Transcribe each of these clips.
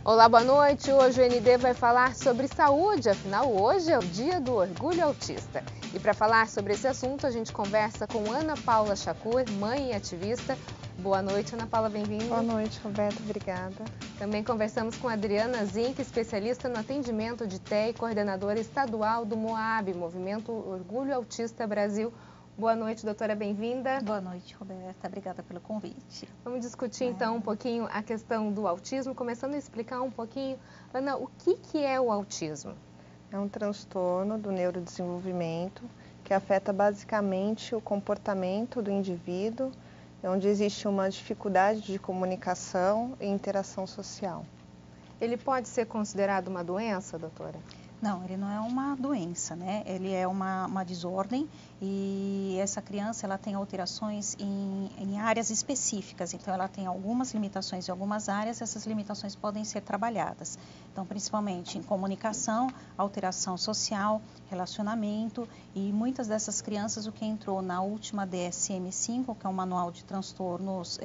Olá, boa noite. Hoje o ND vai falar sobre saúde, afinal hoje é o Dia do Orgulho Autista. E para falar sobre esse assunto, a gente conversa com Ana Paula Chacur, mãe e ativista. Boa noite, Ana Paula, bem-vinda. Boa noite, Roberta, obrigada. Também conversamos com Adriana Zinck, especialista no atendimento de TEA e coordenadora estadual do MOAB, Movimento Orgulho Autista Brasil. Boa noite, doutora, bem-vinda. Boa noite, Roberta. Obrigada pelo convite. Vamos discutir então um pouquinho a questão do autismo, começando a explicar um pouquinho, Ana, o que é o autismo? É um transtorno do neurodesenvolvimento que afeta basicamente o comportamento do indivíduo, onde existe uma dificuldade de comunicação e interação social. Ele pode ser considerado uma doença, doutora? Não, ele não é uma doença, né? Ele é uma desordem e essa criança ela tem alterações em áreas específicas. Então, ela tem algumas limitações em algumas áreas, essas limitações podem ser trabalhadas. Então, principalmente em comunicação, alteração social, relacionamento e muitas dessas crianças, o que entrou na última DSM-5, que é um manual de transtornos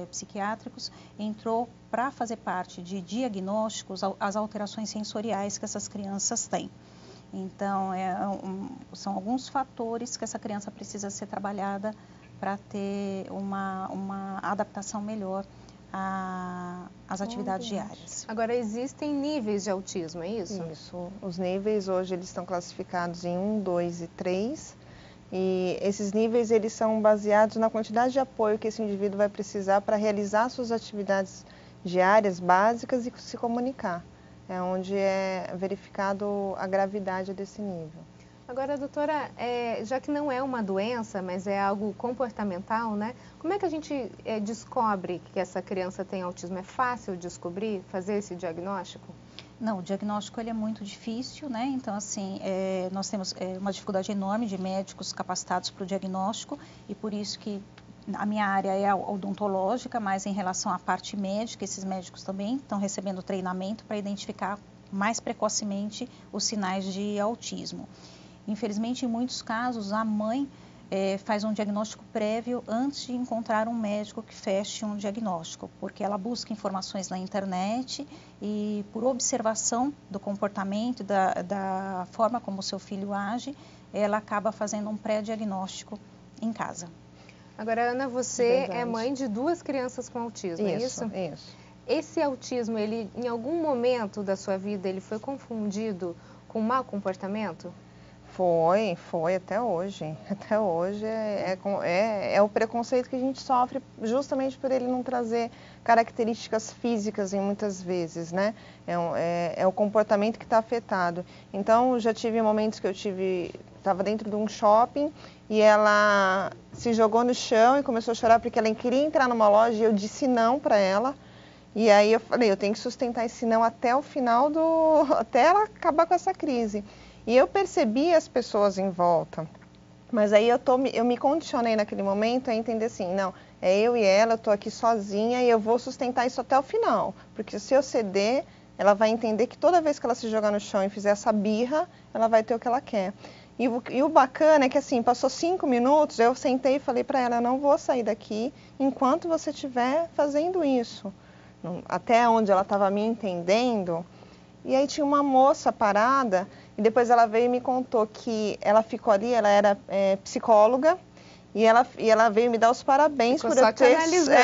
psiquiátricos, entrou para fazer parte de diagnósticos as alterações sensoriais que essas crianças têm. Então, são alguns fatores que essa criança precisa ser trabalhada para ter uma adaptação melhor às atividades diárias. Agora, existem níveis de autismo, é isso? Isso. Os níveis hoje eles estão classificados em 1, 2 e 3. E esses níveis eles são baseados na quantidade de apoio que esse indivíduo vai precisar para realizar suas atividades diárias básicas e se comunicar. É onde é verificado a gravidade desse nível. Agora, doutora, já que não é uma doença, mas é algo comportamental, né? Como é que a gente descobre que essa criança tem autismo? É fácil descobrir, fazer esse diagnóstico? Não, o diagnóstico ele é muito difícil, né? Então, assim, nós temos uma dificuldade enorme de médicos capacitados para o diagnóstico e por isso que a minha área é a odontológica, mas em relação à parte médica, esses médicos também estão recebendo treinamento para identificar mais precocemente os sinais de autismo. Infelizmente, em muitos casos, a mãe faz um diagnóstico prévio antes de encontrar um médico que feche um diagnóstico, porque ela busca informações na internet e por observação do comportamento, da forma como o seu filho age, ela acaba fazendo um pré-diagnóstico em casa. Agora, Ana, você é mãe de 2 crianças com autismo, é isso? Isso. Esse autismo, ele, em algum momento da sua vida, ele foi confundido com mau comportamento? Foi até hoje. Até hoje é o preconceito que a gente sofre justamente por ele não trazer características físicas em muitas vezes, né? É o comportamento que está afetado. Então, já tive momentos que estava dentro de um shopping e ela se jogou no chão e começou a chorar porque ela queria entrar numa loja e eu disse não para ela. E aí eu falei, eu tenho que sustentar esse não até o final até ela acabar com essa crise. E eu percebi as pessoas em volta, mas aí eu me condicionei naquele momento a entender assim, não, é eu e ela, eu estou aqui sozinha e eu vou sustentar isso até o final, porque se eu ceder, ela vai entender que toda vez que ela se jogar no chão e fizer essa birra, ela vai ter o que ela quer. E o bacana é que assim, passou 5 minutos, eu sentei e falei para ela, eu não vou sair daqui enquanto você estiver fazendo isso. Até onde ela estava me entendendo. E aí tinha uma moça parada e depois ela veio e me contou que ela ficou ali, ela era psicóloga e ela veio me dar os parabéns por eu ter... analisando.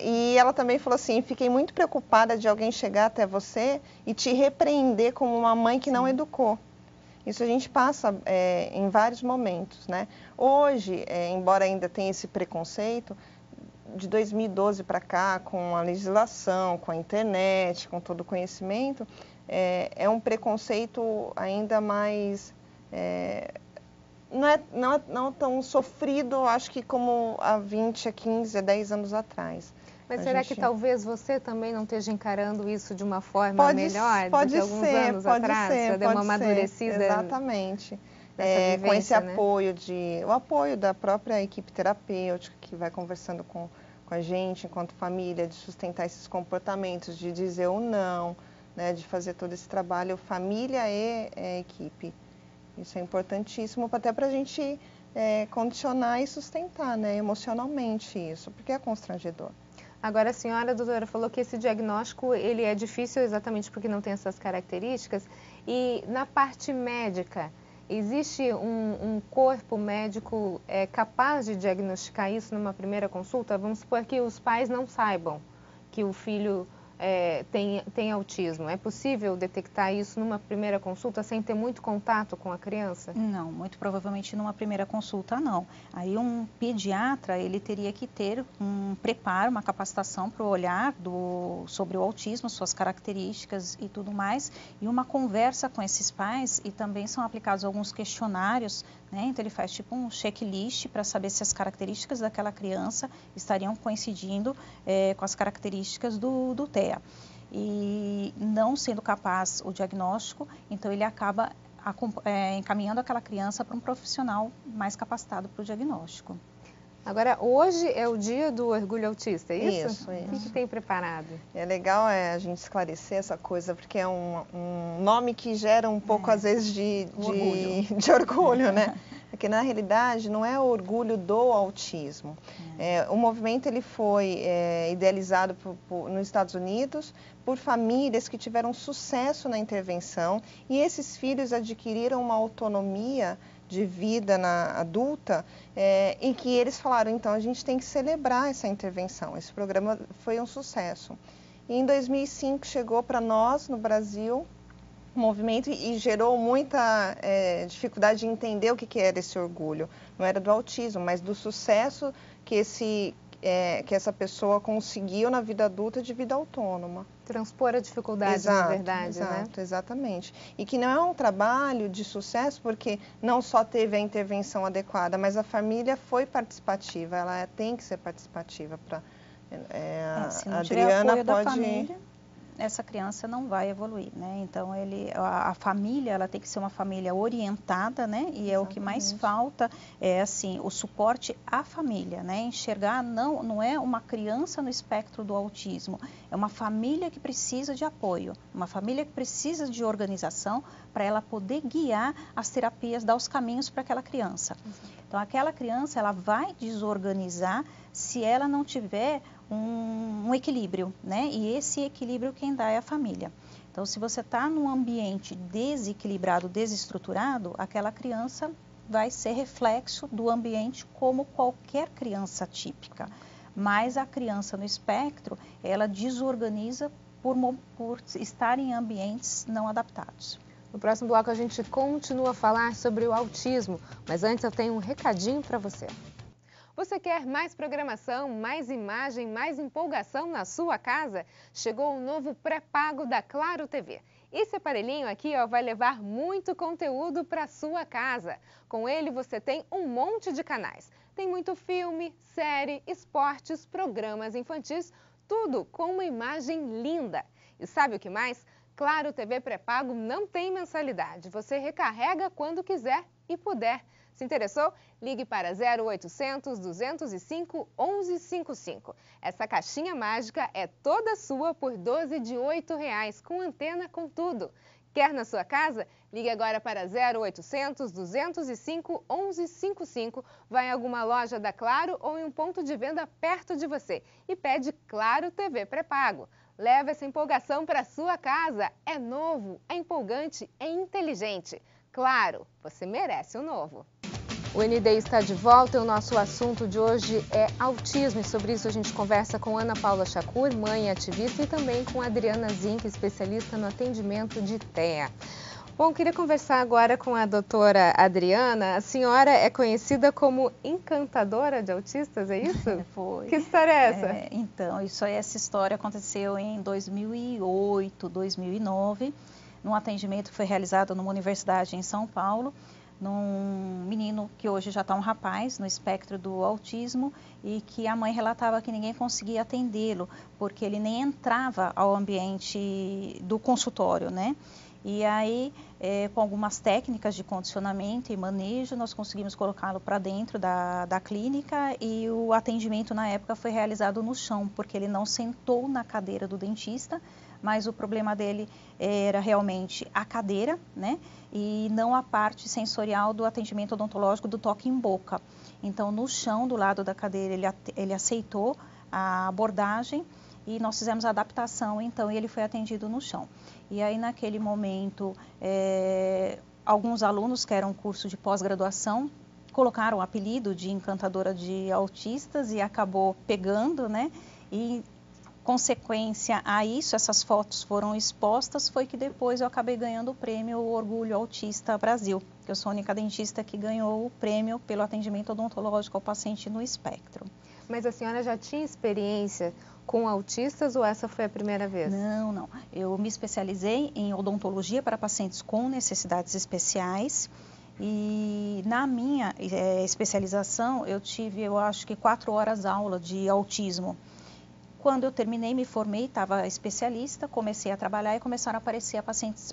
E ela também falou assim, fiquei muito preocupada de alguém chegar até você e te repreender como uma mãe que não educou. Isso a gente passa em vários momentos, né? Hoje, embora ainda tenha esse preconceito, de 2012 para cá, com a legislação, com a internet, com todo o conhecimento, é um preconceito ainda mais... não tão sofrido, acho que como há 20, 15, 10 anos atrás. Mas será que talvez você também não esteja encarando isso de uma forma melhor do que alguns anos atrás? Já deu uma amadurecida. Exatamente. Vivência, com esse né? o apoio da própria equipe terapêutica que vai conversando com a gente enquanto família, de sustentar esses comportamentos, de dizer o não, né, de fazer todo esse trabalho, família e equipe. Isso é importantíssimo até para a gente condicionar e sustentar, né, emocionalmente isso, porque é constrangedor. Agora, a senhora, doutora, falou que esse diagnóstico ele é difícil exatamente porque não tem essas características. E na parte médica, existe um corpo médico capaz de diagnosticar isso numa primeira consulta? Vamos supor que os pais não saibam que o filho tem autismo. É possível detectar isso numa primeira consulta sem ter muito contato com a criança? Não, muito provavelmente numa primeira consulta não. Aí um pediatra, ele teria que ter um preparo, uma capacitação para o olhar sobre o autismo, suas características e tudo mais, e uma conversa com esses pais, e também são aplicados alguns questionários, né? Então ele faz tipo um checklist para saber se as características daquela criança estariam coincidindo com as características do TEA. E não sendo capaz o diagnóstico, então ele acaba encaminhando aquela criança para um profissional mais capacitado para o diagnóstico. Agora, hoje é o dia do orgulho autista, é isso? Isso. O que tem preparado? É legal a gente esclarecer essa coisa, porque é um nome que gera um pouco, às vezes, de orgulho, né? Porque, na realidade, não é o orgulho do autismo. O movimento ele foi idealizado nos Estados Unidos por famílias que tiveram sucesso na intervenção, e esses filhos adquiriram uma autonomia de vida adulta, em que eles falaram, então, a gente tem que celebrar essa intervenção. Esse programa foi um sucesso. E em 2005 chegou para nós, no Brasil, o movimento, e gerou muita dificuldade de entender o que era esse orgulho. Não era do autismo, mas do sucesso que essa pessoa conseguiu na vida adulta de vida autônoma. Transpor a dificuldade, na verdade, né? Exatamente. E que não é um trabalho de sucesso porque não só teve a intervenção adequada, mas a família foi participativa, ela tem que ser participativa. Se não tiver apoio da família, essa criança não vai evoluir, né? Então, a família, ela tem que ser uma família orientada, né? E é o que mais falta, assim, o suporte à família, né? Enxergar não é uma criança no espectro do autismo, é uma família que precisa de apoio, uma família que precisa de organização para ela poder guiar as terapias, dar os caminhos para aquela criança. Então, aquela criança, ela vai desorganizar se ela não tiver um equilíbrio, né? E esse equilíbrio quem dá é a família. Então, se você está num ambiente desequilibrado, desestruturado, aquela criança vai ser reflexo do ambiente como qualquer criança típica. Mas a criança no espectro, ela desorganiza por estar em ambientes não adaptados. No próximo bloco a gente continua a falar sobre o autismo, mas antes eu tenho um recadinho para você. Você quer mais programação, mais imagem, mais empolgação na sua casa? Chegou o novo pré-pago da Claro TV. Esse aparelhinho aqui vai levar muito conteúdo para sua casa. Com ele você tem um monte de canais. Tem muito filme, série, esportes, programas infantis, tudo com uma imagem linda. E sabe o que mais? Claro TV pré-pago não tem mensalidade. Você recarrega quando quiser e puder. Se interessou? Ligue para 0800 205 1155. Essa caixinha mágica é toda sua por 12 de R$ 8,00, com antena com tudo. Quer na sua casa? Ligue agora para 0800 205 1155. Vai em alguma loja da Claro ou em um ponto de venda perto de você e pede Claro TV pré-pago. Leve essa empolgação para sua casa. É novo, é empolgante, é inteligente. Claro, você merece o novo. O ND está de volta e o nosso assunto de hoje é autismo. E sobre isso a gente conversa com Ana Paula Chacur, mãe e ativista, e também com Adriana Zinck, especialista no atendimento de TEA. Bom, queria conversar agora com a doutora Adriana. A senhora é conhecida como encantadora de autistas, é isso? Foi. Que história é essa? Então, essa história aconteceu em 2008, 2009, num atendimento que foi realizado numa universidade em São Paulo, num menino que hoje já está um rapaz no espectro do autismo e que a mãe relatava que ninguém conseguia atendê-lo porque ele nem entrava ao ambiente do consultório, né? E aí, com algumas técnicas de condicionamento e manejo, nós conseguimos colocá-lo para dentro da clínica e o atendimento na época foi realizado no chão, porque ele não sentou na cadeira do dentista, mas o problema dele era realmente a cadeira, né? E não a parte sensorial do atendimento odontológico do toque em boca. Então, no chão, do lado da cadeira, ele aceitou a abordagem e nós fizemos a adaptação, então, e ele foi atendido no chão. E aí, naquele momento, alguns alunos que eram curso de pós-graduação colocaram o apelido de encantadora de autistas e acabou pegando, né? E consequência a isso, essas fotos foram expostas, foi que depois eu acabei ganhando o prêmio Orgulho Autista Brasil. Eu sou a única dentista que ganhou o prêmio pelo atendimento odontológico ao paciente no espectro. Mas a senhora já tinha experiência com autistas ou essa foi a primeira vez? Não. Eu me especializei em odontologia para pacientes com necessidades especiais e na minha especialização eu tive, eu acho que 4 horas aula de autismo. Quando eu terminei, me formei, estava especialista, comecei a trabalhar e começaram a aparecer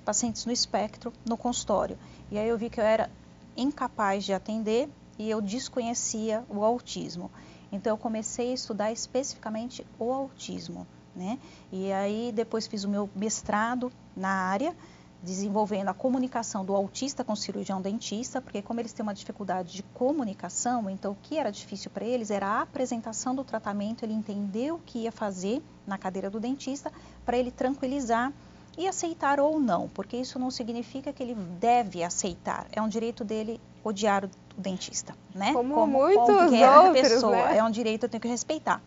pacientes no espectro, no consultório. E aí eu vi que eu era incapaz de atender e eu desconhecia o autismo. Então eu comecei a estudar especificamente o autismo, né? E aí depois fiz o meu mestrado na área, desenvolvendo a comunicação do autista com o cirurgião dentista, porque como eles têm uma dificuldade de comunicação, então o que era difícil para eles era a apresentação do tratamento, ele entender o que ia fazer na cadeira do dentista, para ele tranquilizar e aceitar ou não, porque isso não significa que ele deve aceitar, é um direito dele odiar o dentista, né? Como muitos qualquer outros, pessoa, né? É um direito, eu tenho que respeitar.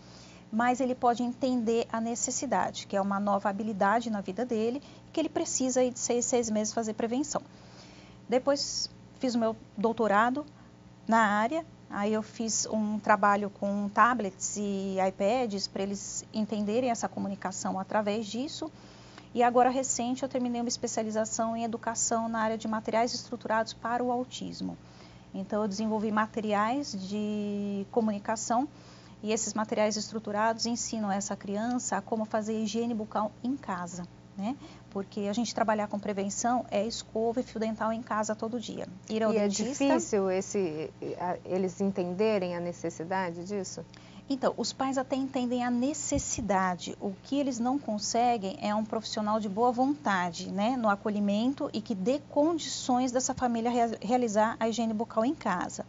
Mas ele pode entender a necessidade, que é uma nova habilidade na vida dele, que ele precisa aí de 6 meses fazer prevenção. Depois fiz o meu doutorado na área, aí eu fiz um trabalho com tablets e iPads para eles entenderem essa comunicação através disso. E agora recente eu terminei uma especialização em educação na área de materiais estruturados para o autismo. Então eu desenvolvi materiais de comunicação e esses materiais estruturados ensinam essa criança a como fazer higiene bucal em casa, né? Porque a gente trabalhar com prevenção é escova e fio dental em casa todo dia. Ir ao dentista... é difícil eles entenderem a necessidade disso? Então, os pais até entendem a necessidade. O que eles não conseguem é um profissional de boa vontade, né, no acolhimento e que dê condições dessa família realizar a higiene bucal em casa.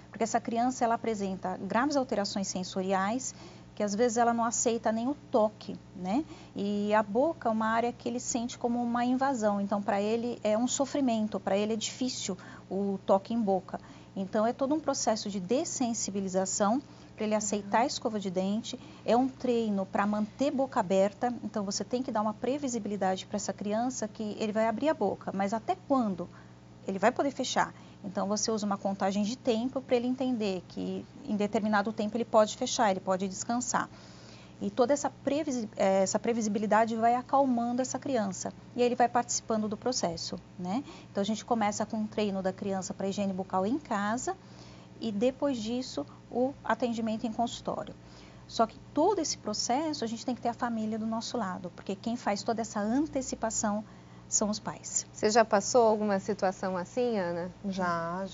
Porque essa criança ela apresenta graves alterações sensoriais, que às vezes ela não aceita nem o toque, né? E a boca é uma área que ele sente como uma invasão, então para ele é um sofrimento, para ele é difícil o toque em boca. Então é todo um processo de dessensibilização para ele aceitar a escova de dente, é um treino para manter boca aberta, então você tem que dar uma previsibilidade para essa criança que ele vai abrir a boca, mas até quando ele vai poder fechar? Então você usa uma contagem de tempo para ele entender que em determinado tempo ele pode fechar, ele pode descansar. E toda essa previsibilidade vai acalmando essa criança e ele vai participando do processo, né? Então a gente começa com um treino da criança para higiene bucal em casa e depois disso o atendimento em consultório. Só que todo esse processo a gente tem que ter a família do nosso lado, porque quem faz toda essa antecipação são os pais. Você já passou alguma situação assim, Ana? Já.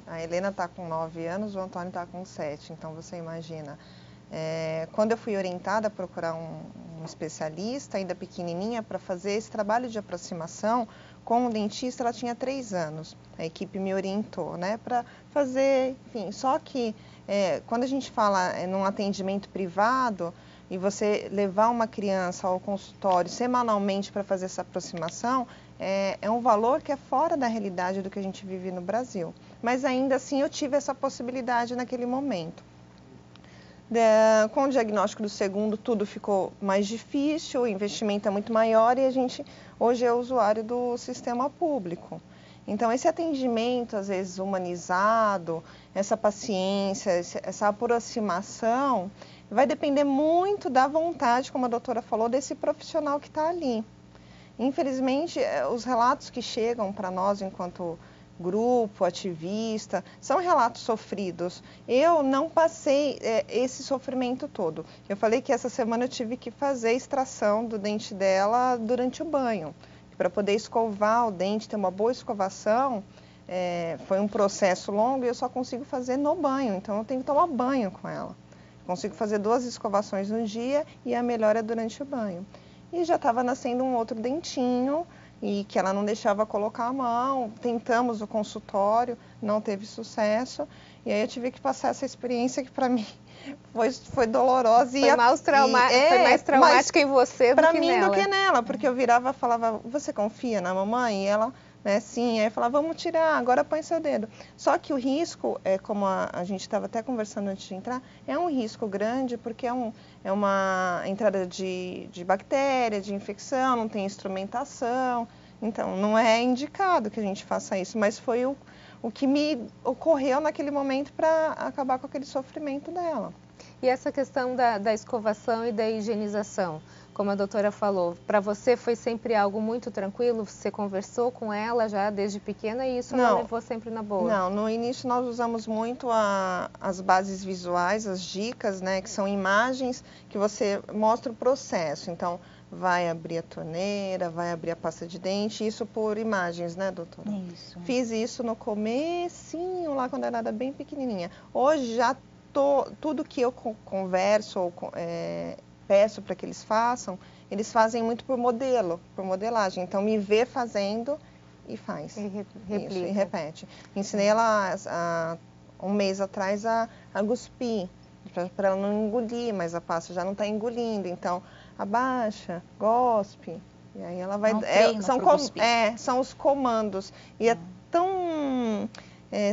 A Helena está com 9 anos, o Antônio está com 7, então você imagina. Quando eu fui orientada a procurar um especialista, ainda pequenininha, para fazer esse trabalho de aproximação com o dentista, ela tinha 3 anos. A equipe me orientou, né, para fazer, enfim, só que quando a gente fala num atendimento privado, e você levar uma criança ao consultório semanalmente para fazer essa aproximação, é um valor que é fora da realidade do que a gente vive no Brasil. Mas ainda assim eu tive essa possibilidade naquele momento. Com o diagnóstico do segundo, tudo ficou mais difícil, o investimento é muito maior e a gente hoje é usuário do sistema público. Então, esse atendimento, às vezes, humanizado, essa paciência, essa aproximação, vai depender muito da vontade, como a doutora falou, desse profissional que está ali. Infelizmente, os relatos que chegam para nós enquanto grupo, ativista, são relatos sofridos. Eu não passei esse sofrimento todo. Eu falei que essa semana eu tive que fazer a extração do dente dela durante o banho. Para poder escovar o dente, ter uma boa escovação, foi um processo longo e eu só consigo fazer no banho. Então, eu tenho que tomar banho com ela. Consigo fazer 2 escovações no dia e a melhor é durante o banho. E já estava nascendo um outro dentinho e que ela não deixava colocar a mão. Tentamos o consultório, não teve sucesso. E aí eu tive que passar essa experiência que para mim foi dolorosa. Foi mais traumática em você do que nela. Pra mim do que nela, porque eu virava e falava, você confia na mamãe? E ela, né, sim. Aí eu falava, vamos tirar, agora põe seu dedo. Só que o risco, como a gente estava até conversando antes de entrar, é um risco grande, porque é uma entrada de bactéria, de infecção, não tem instrumentação. Então, não é indicado que a gente faça isso, mas foi o que me ocorreu naquele momento para acabar com aquele sofrimento dela. E essa questão da escovação e da higienização, como a doutora falou, para você foi sempre algo muito tranquilo? Você conversou com ela já desde pequena e isso ela levou sempre na boa? Não, no início nós usamos muito as bases visuais, as dicas, né, que são imagens que você mostra o processo. Então, vai abrir a torneira, vai abrir a pasta de dente, isso por imagens, né, doutora? Isso. Fiz isso no comecinho, lá quando ela era bem pequenininha. Hoje já tudo que eu converso ou peço para que eles fazem muito por modelo, por modelagem. Então, me vê fazendo e faz. E replica. Isso, e repete. Ensinei ela um mês atrás a cuspir, para ela não engolir, mas a pasta já não está engolindo. Então, abaixa, gospe, e aí ela vai... São os comandos. E é tão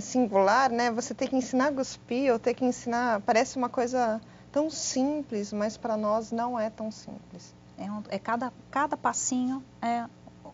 singular, né? Você tem que ensinar a cuspir, ou ter que ensinar... Parece uma coisa tão simples, mas para nós não é tão simples. Cada passinho é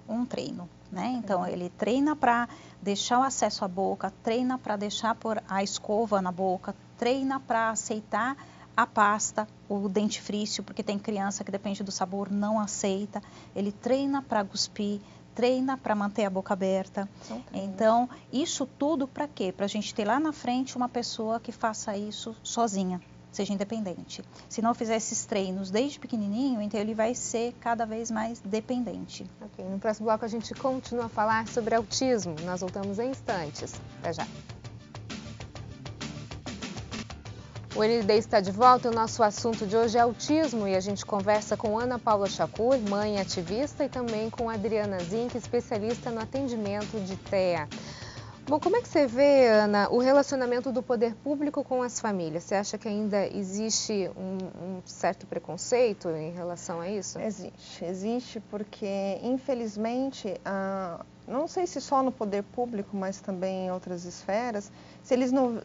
um treino, né? Então, ele treina para deixar o acesso à boca, treina para deixar a escova na boca, treina para aceitar a pasta, o dentifrício, porque tem criança que depende do sabor, não aceita. Ele treina para cuspir, treina para manter a boca aberta. Então, isso tudo para quê? Para a gente ter lá na frente uma pessoa que faça isso sozinha, seja independente. Se não fizer esses treinos desde pequenininho, então ele vai ser cada vez mais dependente. Ok, no próximo bloco a gente continua a falar sobre autismo. Nós voltamos em instantes. Até já. O ND está de volta. O nosso assunto de hoje é autismo e a gente conversa com Ana Paula Chacur, mãe ativista, e também com Adriana Zinck, especialista no atendimento de TEA. Bom, como é que você vê, Ana, o relacionamento do poder público com as famílias? Você acha que ainda existe um certo preconceito em relação a isso? Existe porque, infelizmente, não sei se só no poder público, mas também em outras esferas, se eles não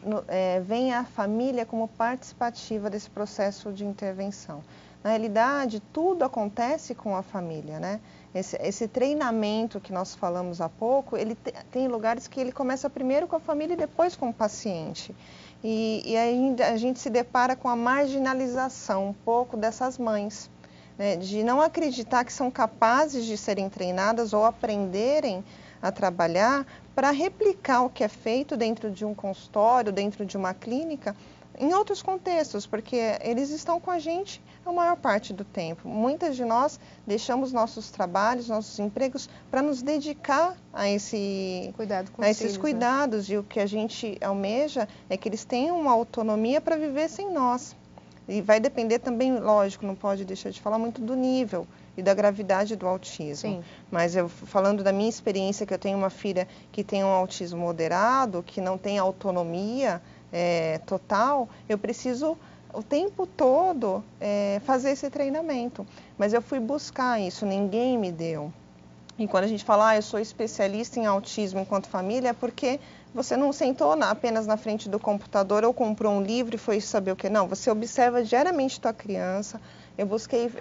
veem a família como participativa desse processo de intervenção. Na realidade, tudo acontece com a família, né? Esse treinamento que nós falamos há pouco, ele tem lugares que ele começa primeiro com a família e depois com o paciente. E ainda a gente se depara com a marginalização um pouco dessas mães, né? De não acreditar que são capazes de serem treinadas ou aprenderem a trabalhar para replicar o que é feito dentro de um consultório, dentro de uma clínica, em outros contextos, porque eles estão com a gente a maior parte do tempo. Muitas de nós deixamos nossos trabalhos, nossos empregos, para nos dedicar a esses cuidados. E o que a gente almeja é que eles tenham uma autonomia para viver sem nós. E vai depender também, lógico, não pode deixar de falar muito do nível e da gravidade do autismo. Sim. Mas eu falando da minha experiência, que eu tenho uma filha que tem um autismo moderado, que não tem autonomia total, eu preciso o tempo todo fazer esse treinamento. Mas eu fui buscar isso, ninguém me deu. E quando a gente fala, eu sou especialista em autismo enquanto família, é porque você não sentou apenas na frente do computador ou comprou um livro e foi saber o que. Não, você observa diariamente tua criança. Eu busquei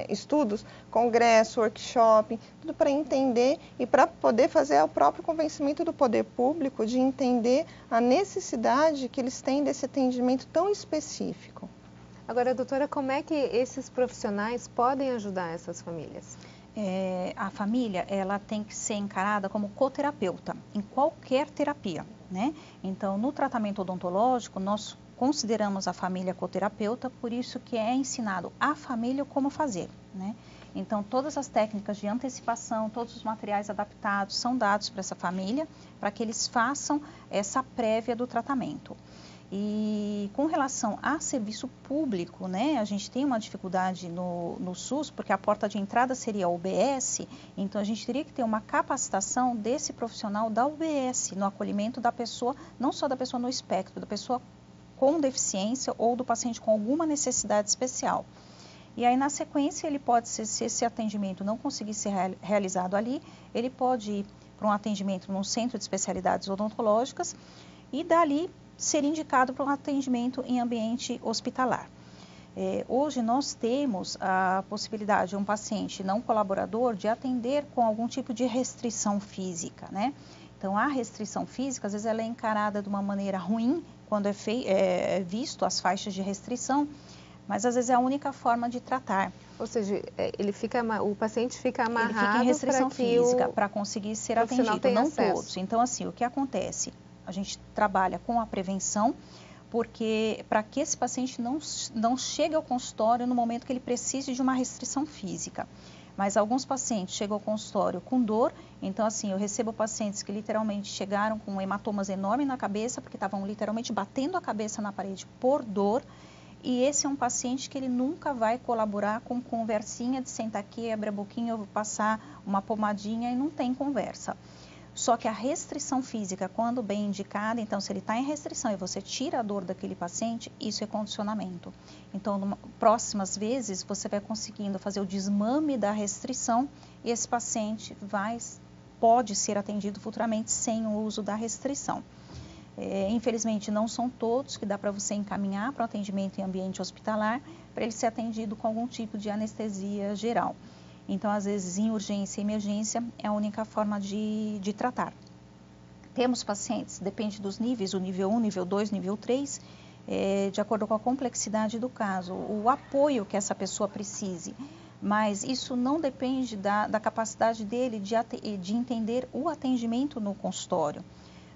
estudos, congresso, workshop, tudo para entender e para poder fazer o próprio convencimento do poder público de entender a necessidade que eles têm desse atendimento tão específico. Agora, doutora, como é que esses profissionais podem ajudar essas famílias? A família, ela tem que ser encarada como coterapeuta em qualquer terapia, né? Então, no tratamento odontológico, nós consideramos a família coterapeuta, por isso que é ensinado à família como fazer, né? Então, todas as técnicas de antecipação, todos os materiais adaptados são dados para essa família, para que eles façam essa prévia do tratamento. E com relação a serviço público, né, a gente tem uma dificuldade no SUS, porque a porta de entrada seria a UBS, então a gente teria que ter uma capacitação desse profissional da UBS, no acolhimento da pessoa, não só da pessoa no espectro, da pessoa com deficiência ou do paciente com alguma necessidade especial. E aí, na sequência, ele pode, se esse atendimento não conseguir ser realizado ali, ele pode ir para um atendimento num centro de especialidades odontológicas e dali ser indicado para um atendimento em ambiente hospitalar. Hoje nós temos a possibilidade de um paciente não colaborador de atender com algum tipo de restrição física, né? Então, a restrição física, às vezes, ela é encarada de uma maneira ruim, quando é visto as faixas de restrição, mas às vezes é a única forma de tratar. Ou seja, o paciente fica amarrado. Ele fica em restrição física para conseguir ser atendido, não todos. Então, assim, o que acontece? A gente trabalha com a prevenção, porque para que esse paciente não chegue ao consultório no momento que ele precise de uma restrição física. Mas alguns pacientes chegam ao consultório com dor, então assim, eu recebo pacientes que literalmente chegaram com hematomas enormes na cabeça, porque estavam literalmente batendo a cabeça na parede por dor, e esse é um paciente que ele nunca vai colaborar com conversinha de sentar aqui, abre a boquinha, eu vou passar uma pomadinha e não tem conversa. Só que a restrição física, quando bem indicada, então se ele está em restrição e você tira a dor daquele paciente, isso é condicionamento. Então, próximas vezes, você vai conseguindo fazer o desmame da restrição e esse paciente pode ser atendido futuramente sem o uso da restrição. Infelizmente, não são todos que dá para você encaminhar para o atendimento em ambiente hospitalar, para ele ser atendido com algum tipo de anestesia geral. Então, às vezes, em urgência e emergência, é a única forma de tratar. Temos pacientes, depende dos níveis, o nível 1, nível 2, nível 3, de acordo com a complexidade do caso, o apoio que essa pessoa precise. Mas isso não depende da capacidade dele de entender o atendimento no consultório.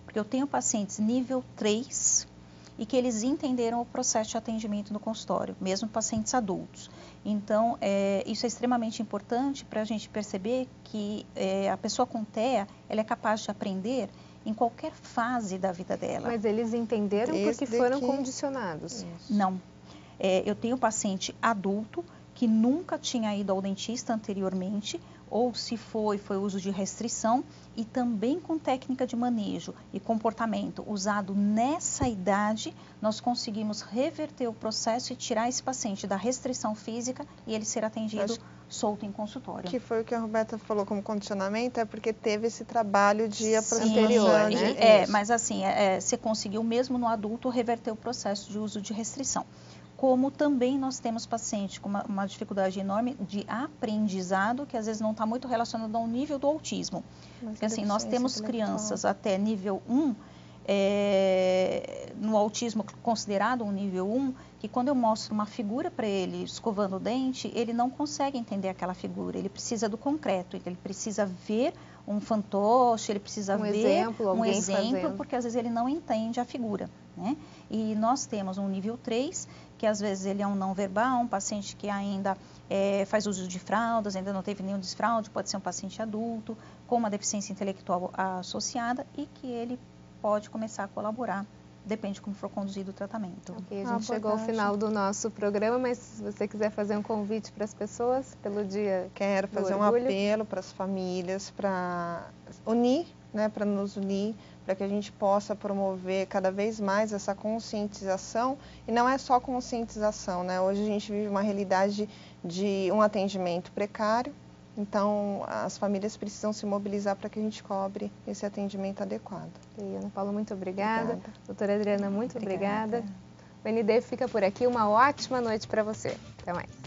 Porque eu tenho pacientes nível 3 e que eles entenderam o processo de atendimento no consultório, mesmo pacientes adultos. Então, isso é extremamente importante para a gente perceber que a pessoa com TEA, ela é capaz de aprender em qualquer fase da vida dela. Mas eles entenderam porque foram condicionados? Não. Eu tenho paciente adulto que nunca tinha ido ao dentista anteriormente, ou se foi uso de restrição, e também com técnica de manejo e comportamento usado nessa idade, nós conseguimos reverter o processo e tirar esse paciente da restrição física e ele ser atendido solto em consultório. Que foi o que a Roberta falou como condicionamento, é porque teve esse trabalho de aproximação. Anterior, né? Mas assim, você conseguiu mesmo no adulto reverter o processo de uso de restrição. Como também nós temos pacientes com uma dificuldade enorme de aprendizado, que às vezes não está muito relacionado ao nível do autismo. Porque assim, nós temos crianças até nível 1, no autismo considerado um nível 1, que quando eu mostro uma figura para ele escovando o dente, ele não consegue entender aquela figura, ele precisa do concreto, ele precisa ver um fantoche, ele precisa ver um exemplo, porque às vezes ele não entende a figura, né? E nós temos um nível 3, que às vezes ele é um não verbal, um paciente que ainda faz uso de fraldas, ainda não teve nenhum desfraude, pode ser um paciente adulto, com uma deficiência intelectual associada e que ele pode começar a colaborar, depende de como for conduzido o tratamento. Ok, a gente chegou ao final do nosso programa, mas se você quiser fazer um convite para as pessoas pelo dia Quero fazer um apelo para as famílias, para unir, né, para nos unir, para que a gente possa promover cada vez mais essa conscientização, e não é só conscientização, né? Hoje a gente vive uma realidade de um atendimento precário, então as famílias precisam se mobilizar para que a gente cobre esse atendimento adequado. E Ana Paula, muito obrigada. Doutora Adriana, muito obrigada. O ND fica por aqui, uma ótima noite para você. Até mais.